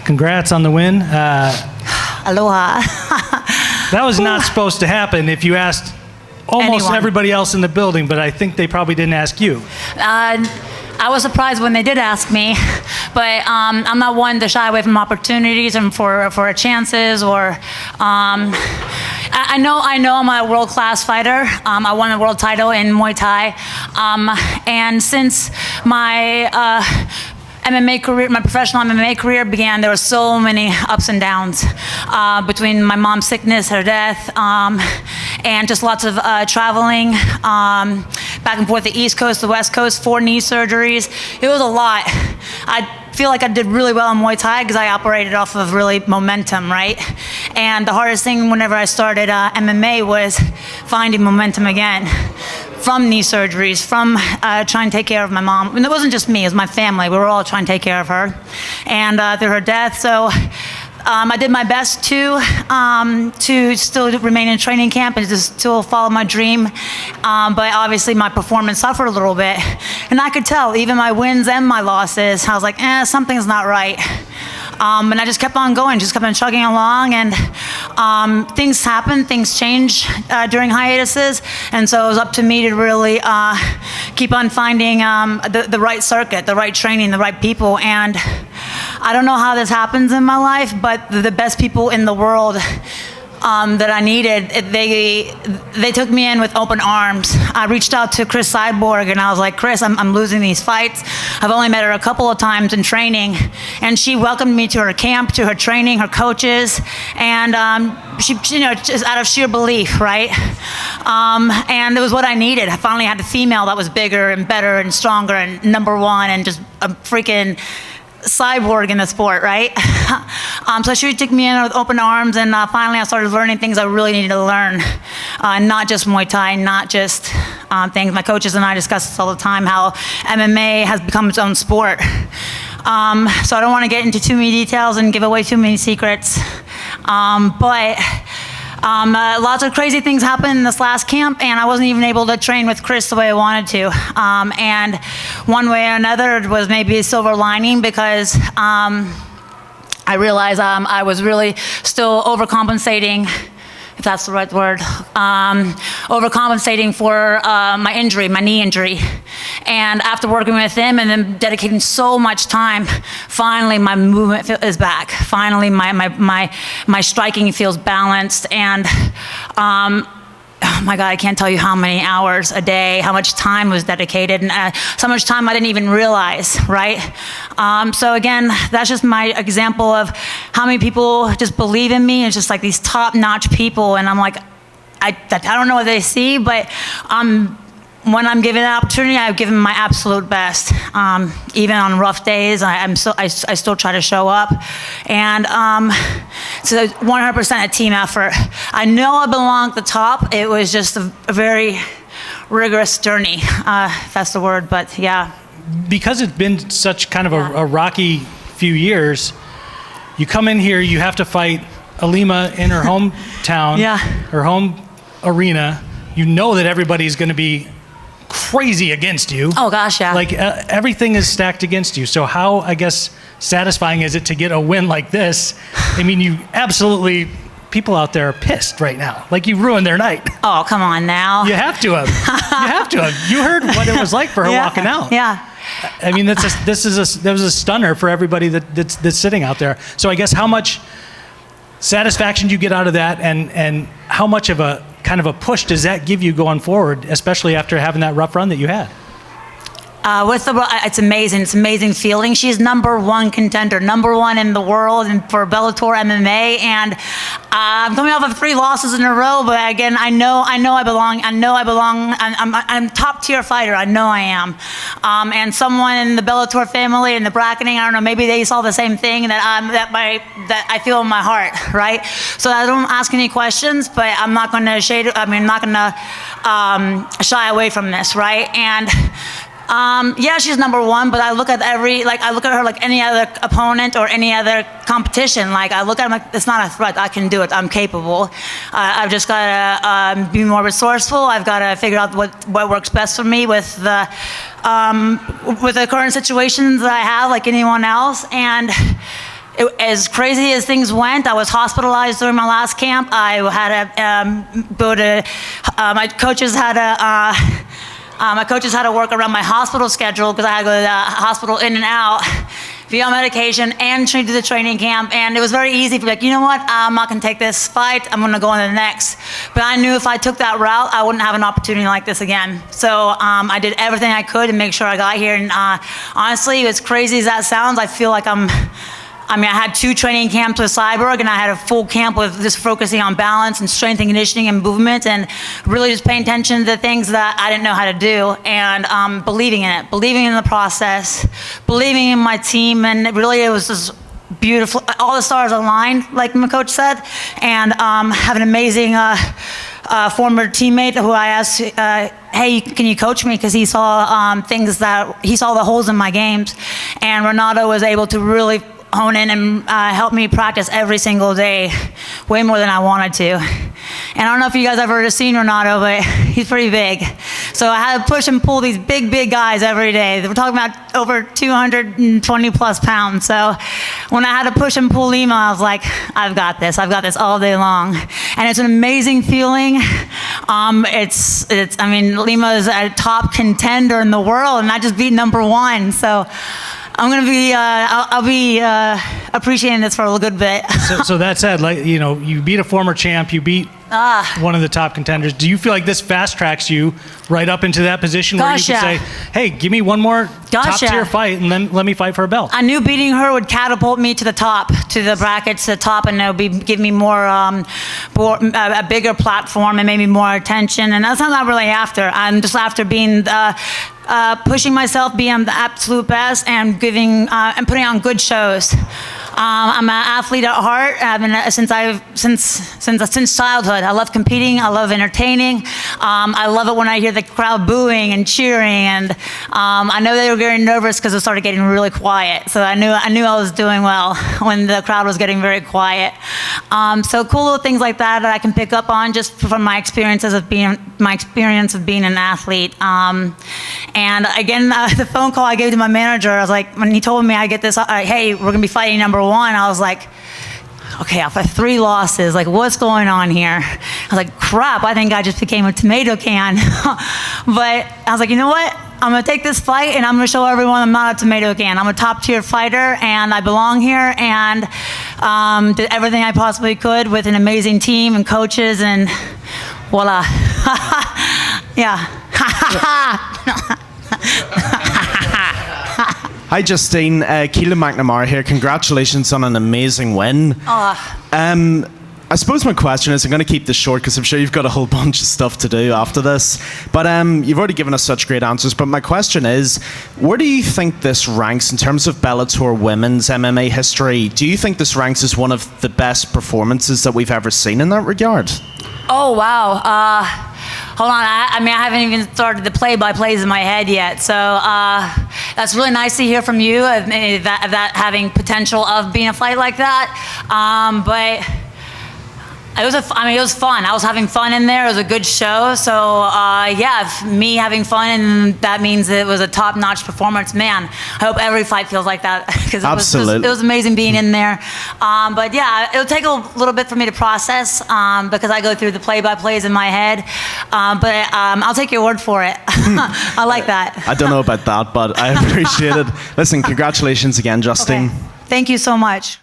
Congrats on the win. Aloha. That was not supposed to happen if you asked almost everybody else in the building, but I think they probably didn't ask you. I was surprised when they did ask me, but I'm not one to shy away from opportunities and for chances or. I know I'm a world-class fighter. I won a world title in Muay Thai, and since my MMA career, my professional MMA career began, there were so many ups and downs between my mom's sickness, her death, and just lots of traveling back and forth the East Coast, the West Coast, 4 knee surgeries. It was a lot. I feel like I did really well in Muay Thai because I operated off of really momentum, right? And the hardest thing whenever I started MMA was finding momentum again. From knee surgeries, from trying to take care of my mom. And it wasn't just me, it was my family. We were all trying to take care of her. And through her death, so I did my best to still remain in training camp and to still follow my dream. But obviously my performance suffered a little bit. And I could tell, even my wins and my losses, I was like, something's not right. And I just kept on going, just kept on chugging along, and things happen, things change during hiatuses, and so it was up to me to really keep on finding the right circuit, the right training, the right people. And I don't know how this happens in my life, but the best people in the world that I needed, they took me in with open arms. I reached out to Chris Cyborg and I was like, Chris, I'm losing these fights. I've only met her a couple of times in training, and she welcomed me to her camp, to her training, her coaches, and she, just out of sheer belief, right? And it was what I needed. I finally had a female that was bigger and better and stronger and #1 and just a freaking cyborg in the sport, right? So she took me in with open arms, and finally I started learning things I really needed to learn. Not just Muay Thai, not just things. My coaches and I discuss this all the time, how MMA has become its own sport. So I don't want to get into too many details and give away too many secrets. But lots of crazy things happened in this last camp, and I wasn't even able to train with Chris the way I wanted to. And one way or another, it was maybe a silver lining, because I realized I was really still overcompensating, if that's the right word, overcompensating for my injury, my knee injury. And after working with him and then dedicating so much time, finally my movement is back. Finally my striking feels balanced, and oh my God, I can't tell you how many hours a day, how much time was dedicated, and so much time I didn't even realize, right? So again, that's just my example of how many people just believe in me. It's just like these top-notch people, and I'm like, I don't know what they see, but when I'm given an opportunity, I've given my absolute best. Even on rough days, I still try to show up. And so 100% a team effort. I know I belong at the top. It was just a very rigorous journey, if that's the word, but yeah. Because it's been such kind of a rocky few years, you come in here, you have to fight Ilima in her hometown, her home arena. You know that everybody's going to be crazy against you. Oh gosh, yeah. Like everything is stacked against you. So how, I guess, satisfying is it to get a win like this? I mean, you absolutely, people out there are pissed right now. Like you ruined their night. Oh, come on now. You have to have. You have to have. You heard what it was like for her walking out. Yeah. I mean, that was a stunner for everybody that's sitting out there. So I guess how much satisfaction do you get out of that, and how much of a kind of a push does that give you going forward, especially after having that rough run that you had? It's amazing. It's an amazing feeling. She's #1 contender, #1 in the world, and for Bellator MMA. And I'm coming off of 3 losses in a row, but again, I know I belong. I'm top tier fighter. I know I am. And someone in the Bellator family and the bracketing, I don't know, maybe they saw the same thing that I feel in my heart, right? So I don't ask any questions, but I'm not going to shy away from this, right? And yeah, she's #1, but I look at her like any other opponent or any other competition. Like I look at her like, it's not a threat. I can do it. I'm capable. I've just got to be more resourceful. I've got to figure out what works best for me with the current situations that I have, like anyone else. And as crazy as things went, I was hospitalized during my last camp. I had to go to, my coaches had to work around my hospital schedule because I had to go to the hospital in and out, be on medication, and do the training camp. And it was very easy to be like, you know what, I'm not going to take this fight. I'm going to go on to the next. But I knew if I took that route, I wouldn't have an opportunity like this again. So I did everything I could to make sure I got here. And honestly, as crazy as that sounds, I feel like I had 2 training camps with Cyborg, and I had a full camp with just focusing on balance and strength and conditioning and movement, and really just paying attention to the things that I didn't know how to do, and believing in it, believing in the process, believing in my team, and really it was just beautiful. All the stars aligned, like my coach said, and have an amazing former teammate who I asked, hey, can you coach me? Because he saw he saw the holes in my games, and Renato was able to really hone in and help me practice every single day, way more than I wanted to. And I don't know if you guys ever have seen Renato, but he's pretty big. So I had to push and pull these big guys every day. We're talking about over 220 plus pounds. So when I had to push and pull Lima, I was like, I've got this all day long. And it's an amazing feeling. Lima is a top contender in the world, and I just beat #1. So I'm gonna be, I'll be appreciating this for a good bit. So that said, like, you know, you beat a former champ, you beat one of the top contenders. Do you feel like this fast tracks you right up into that position where you can say, hey, give me one more top tier fight and then let me fight for a belt? I knew beating her would catapult me to the top, to the brackets, to the top, and give me more, a bigger platform and maybe more attention. And that's not really after. I'm just after being pushing myself, being the absolute best, and giving and putting on good shows. I'm an athlete at heart. I've been since childhood. I love competing. I love entertaining. I love it when I hear the crowd booing and cheering. And I know they were getting nervous because it started getting really quiet. So I knew I was doing well when the crowd was getting very quiet. So cool little things like that I can pick up on just from my experience of being an athlete. And again, the phone call I gave to my manager, I was like, when he told me I get this, hey, we're gonna be fighting #1, I was like, okay, I've had 3 losses, like what's going on here? I was like, crap, I think I just became a tomato can. But I was like, you know what? I'm gonna take this fight and I'm gonna show everyone I'm not a tomato can. I'm a top tier fighter and I belong here, and did everything I possibly could with an amazing team and coaches, and voila. Yeah. Hi, Justine. Keelan McNamara here. Congratulations on an amazing win. I suppose my question is, I'm going to keep this short because I'm sure you've got a whole bunch of stuff to do after this. But you've already given us such great answers. But my question is, where do you think this ranks in terms of Bellator women's MMA history? Do you think this ranks as one of the best performances that we've ever seen in that regard? Oh, wow. Hold on, I haven't even started the play-by-plays in my head yet. So that's really nice to hear from you, that having potential of being a fight like that. But it was fun. I was having fun in there. It was a good show. So yeah, me having fun, and that means it was a top-notch performance. Man, I hope every fight feels like that, because it was amazing being in there. But yeah, it'll take a little bit for me to process because I go through the play-by-plays in my head. But I'll take your word for it. I like that. I don't know about that, but I appreciate it. Listen, congratulations again, Justine. Okay. Thank you so much.